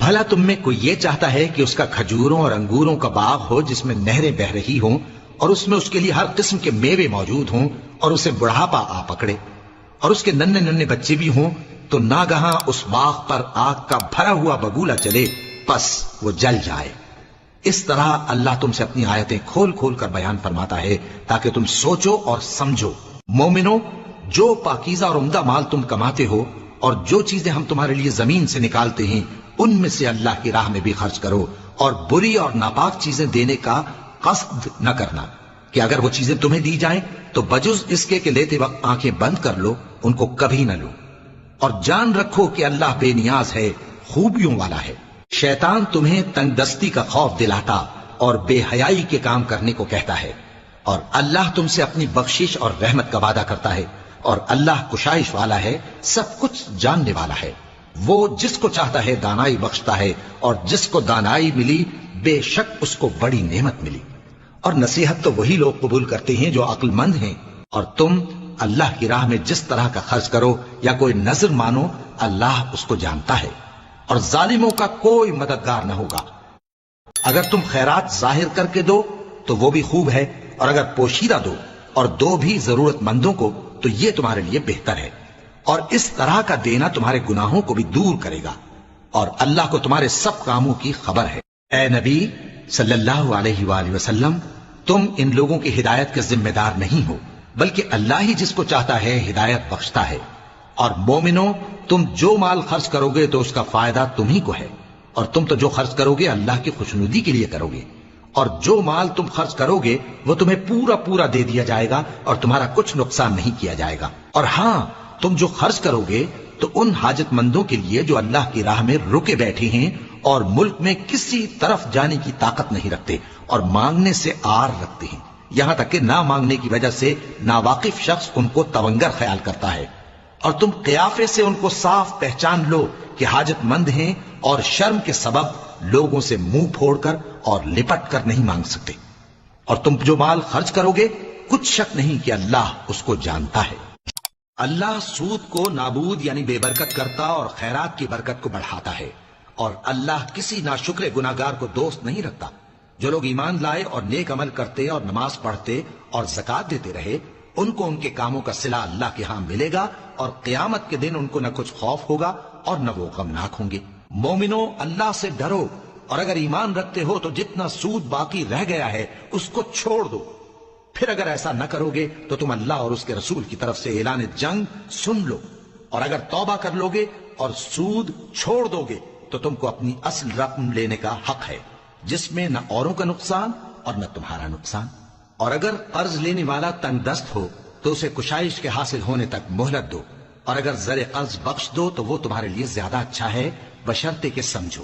بھلا تم میں کوئی یہ چاہتا ہے کہ اس کا کھجوروں اور انگوروں کا باغ ہو جس میں نہریں بہ رہی ہوں اور اس میں اس کے لیے ہر قسم کے میوے موجود ہوں اور اسے بڑھاپا آ پکڑے اور اس کے ننھے ننھے بچے بھی ہوں تو ناگہاں اس باغ پر آگ کا بھرا ہوا بگولا چلے پس وہ جل جائے؟ اس طرح اللہ تم سے اپنی آیتیں کھول کھول کر بیان فرماتا ہے تاکہ تم سوچو اور سمجھو۔ مومنو، جو پاکیزہ اور عمدہ مال تم کماتے ہو اور جو چیزیں ہم تمہارے لیے زمین سے نکالتے ہیں ان میں سے اللہ کی راہ میں بھی خرچ کرو، اور بری اور ناپاک چیزیں دینے کا قصد نہ کرنا کہ اگر وہ چیزیں تمہیں دی جائیں تو بجز اس کے کہ لیتے وقت آنکھیں بند کر لو ان کو کبھی نہ لو، اور جان رکھو کہ اللہ بے نیاز ہے، خوبیوں والا ہے۔ شیطان تمہیں تنگ دستی کا خوف دلاتا اور بے حیائی کے کام کرنے کو کہتا ہے، اور اللہ تم سے اپنی بخشش اور رحمت کا وعدہ کرتا ہے، اور اللہ کشائش والا ہے، سب کچھ جاننے والا ہے۔ وہ جس کو چاہتا ہے دانائی بخشتا ہے، اور جس کو دانائی ملی بے شک اس کو بڑی نعمت ملی۔ اور نصیحت تو وہی لوگ قبول کرتے ہیں جو عقل مند ہیں، اور تم اللہ کی راہ میں جس طرح کا خرچ کرو یا کوئی نظر مانو اللہ اس کو جانتا ہے، اور ظالموں کا کوئی مددگار نہ ہوگا۔ اگر تم خیرات ظاہر کر کے دو تو وہ بھی خوب ہے، اور اگر پوشیدہ دو اور دو بھی ضرورت مندوں کو تو یہ تمہارے لیے بہتر ہے، اور اس طرح کا دینا تمہارے گناہوں کو بھی دور کرے گا، اور اللہ کو تمہارے سب کاموں کی خبر ہے۔ اے نبی صلی اللہ علیہ وآلہ وسلم، تم ان لوگوں کی ہدایت کے ذمہ دار نہیں ہو، بلکہ اللہ ہی جس کو چاہتا ہے ہدایت بخشتا ہے۔ اور مومنو، تم جو مال خرچ کرو گے تو اس کا فائدہ تمہیں کو ہے، اور تم تو جو خرچ کرو گے اللہ کی خوشنودی کے لیے کرو گے، اور جو مال تم خرچ کرو گے وہ تمہیں پورا پورا دے دیا جائے گا اور تمہارا کچھ نقصان نہیں کیا جائے گا۔ اور ہاں، تم جو خرچ کرو گے تو ان حاجت مندوں کے لیے جو اللہ کی راہ میں رکے بیٹھے ہیں اور ملک میں کسی طرف جانے کی طاقت نہیں رکھتے اور مانگنے سے آر رکھتے ہیں، یہاں تک کہ نہ مانگنے کی وجہ سے ناواقف شخص ان کو تونگر خیال کرتا ہے، اور تم قیافے سے ان کو صاف پہچان لو کہ حاجت مند ہیں اور شرم کے سبب لوگوں سے منہ پھوڑ کر اور لپٹ کر نہیں مانگ سکتے۔ اور تم جو مال خرچ کرو گے کچھ شک نہیں کہ اللہ اس کو جانتا ہے۔ اللہ سود کو نابود یعنی بے برکت کرتا اور خیرات کی برکت کو بڑھاتا ہے، اور اللہ کسی ناشکر گناہگار کو دوست نہیں رکھتا۔ جو لوگ ایمان لائے اور نیک عمل کرتے اور نماز پڑھتے اور زکات دیتے رہے ان کو ان کے کاموں کا صلہ اللہ کے ہاں ملے گا، اور قیامت کے دن ان کو نہ کچھ خوف ہوگا اور نہ وہ غمناک ہوں گے۔ مومنو، اللہ سے ڈرو، اور اگر ایمان رکھتے ہو تو جتنا سود باقی رہ گیا ہے اس کو چھوڑ دو، پھر اگر ایسا نہ کرو گے تو تم اللہ اور اس کے رسول کی طرف سے اعلان جنگ سن لو، اور اگر توبہ کر لو گے اور سود چھوڑ دو گے تو تم کو اپنی اصل رقم لینے کا حق ہے، جس میں نہ اوروں کا نقصان اور نہ تمہارا نقصان۔ اور اگر قرض لینے والا تنگ دست ہو تو اسے کشائش کے حاصل ہونے تک مہلت دو، اور اگر زر قرض بخش دو تو وہ تمہارے لیے زیادہ اچھا ہے، بشرطے کہ سمجھو۔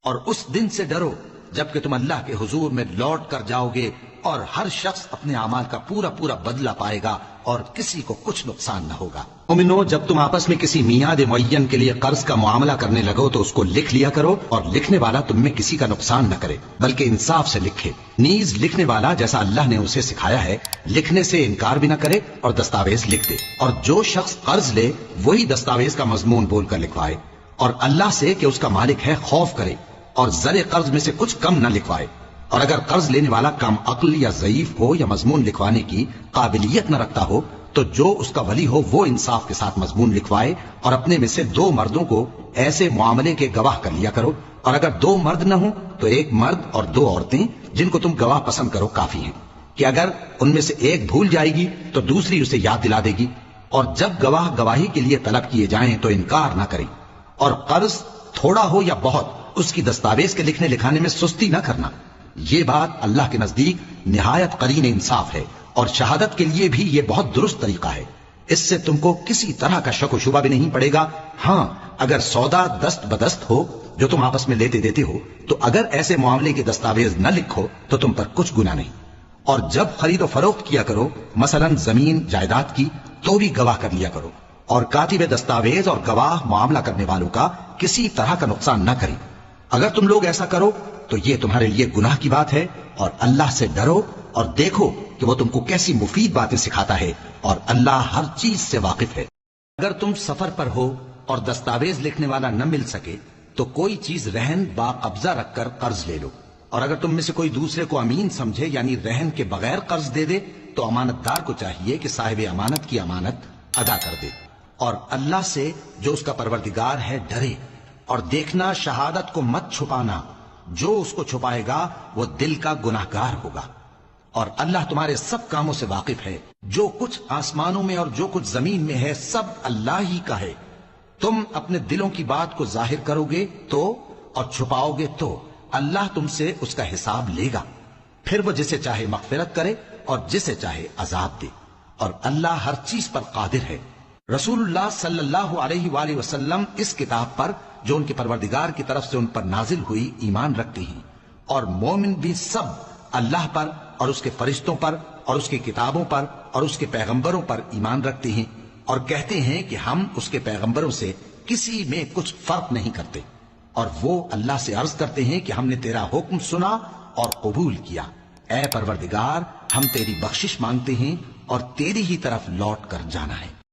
اور اس دن سے ڈرو جبکہ تم اللہ کے حضور میں لوٹ کر جاؤ گے، اور ہر شخص اپنے اعمال کا پورا پورا بدلہ پائے گا اور کسی کو کچھ نقصان نہ ہوگا۔ مومنو، جب تم آپس میں کسی میعاد معین کے لیے قرض کا معاملہ کرنے لگو تو اس کو لکھ لیا کرو، اور لکھنے والا تم میں کسی کا نقصان نہ کرے بلکہ انصاف سے لکھے۔ نیز لکھنے والا جیسا اللہ نے اسے سکھایا ہے لکھنے سے انکار بھی نہ کرے اور دستاویز لکھ دے، اور جو شخص قرض لے وہی دستاویز کا مضمون بول کر لکھوائے، اور اللہ سے کہ اس کا مالک ہے خوف کرے، اور زر قرض میں سے کچھ کم نہ لکھوائے۔ اور اگر قرض لینے والا کم عقل یا ضعیف ہو یا مضمون لکھوانے کی قابلیت نہ رکھتا ہو تو جو اس کا ولی ہو وہ انصاف کے ساتھ مضمون لکھوائے، اور اپنے میں سے 2 مردوں کو ایسے معاملے کے گواہ کر لیا کرو، اور اگر 2 مرد نہ ہوں تو 1 مرد اور 2 عورتیں جن کو تم گواہ پسند کرو کافی ہیں، کہ اگر ان میں سے ایک بھول جائے گی تو دوسری اسے یاد دلا دے گی، اور جب گواہ گواہی کے لیے طلب کیے جائیں تو انکار نہ کریں۔ اور قرض تھوڑا ہو یا بہت اس کی دستاویز کے لکھنے لکھانے میں سستی نہ کرنا، یہ بات اللہ کے نزدیک نہایت قرین انصاف ہے، اور شہادت کے لیے بھی یہ بہت درست طریقہ ہے، اس سے تم کو کسی طرح کا شک و شبہ بھی نہیں پڑے گا۔ ہاں، اگر سودا دست بدست ہو جو تم آپس میں لیتے دیتے ہو تو اگر ایسے معاملے کے دستاویز نہ لکھو تو تم پر کچھ گناہ نہیں۔ اور جب خرید و فروخت کیا کرو، مثلا زمین جائیداد کی، تو بھی گواہ کر لیا کرو، اور کاتب دستاویز اور گواہ معاملہ کرنے والوں کا کسی طرح کا نقصان نہ کریں۔ اگر تم لوگ ایسا کرو تو یہ تمہارے لیے گناہ کی بات ہے، اور اللہ سے ڈرو اور دیکھو کہ وہ تم کو کیسی مفید باتیں سکھاتا ہے، اور اللہ ہر چیز سے واقف ہے۔ اگر تم سفر پر ہو اور دستاویز لکھنے والا نہ مل سکے تو کوئی چیز رہن با قبضہ رکھ کر قرض لے لو، اور اگر تم میں سے کوئی دوسرے کو امین سمجھے یعنی رہن کے بغیر قرض دے دے تو امانت دار کو چاہیے کہ صاحب امانت کی امانت ادا کر دے، اور اللہ سے جو اس کا پروردگار ہے ڈرے، اور دیکھنا شہادت کو مت چھپانا، جو اس کو چھپائے گا وہ دل کا گناہگار ہوگا، اور اللہ تمہارے سب کاموں سے واقف ہے، جو کچھ آسمانوں میں اور جو کچھ زمین میں ہے سب اللہ ہی کا ہے۔ تم اپنے دلوں کی بات کو ظاہر کرو گے تو اور چھپاؤ گے تو اللہ تم سے اس کا حساب لے گا، پھر وہ جسے چاہے مغفرت کرے اور جسے چاہے عذاب دے، اور اللہ ہر چیز پر قادر ہے۔ رسول اللہ صلی اللہ علیہ وآلہ وسلم اس کتاب پر جو ان کے پروردگار کی طرف سے ان پر نازل ہوئی ایمان رکھتے ہیں، اور مومن بھی سب اللہ پر اور اس کے فرشتوں پر اور اس کی کتابوں پر اور اس کے پیغمبروں پر ایمان رکھتے ہیں، اور کہتے ہیں کہ ہم اس کے پیغمبروں سے کسی میں کچھ فرق نہیں کرتے، اور وہ اللہ سے عرض کرتے ہیں کہ ہم نے تیرا حکم سنا اور قبول کیا، اے پروردگار ہم تیری بخشش مانگتے ہیں اور تیری ہی طرف لوٹ کر جانا ہے۔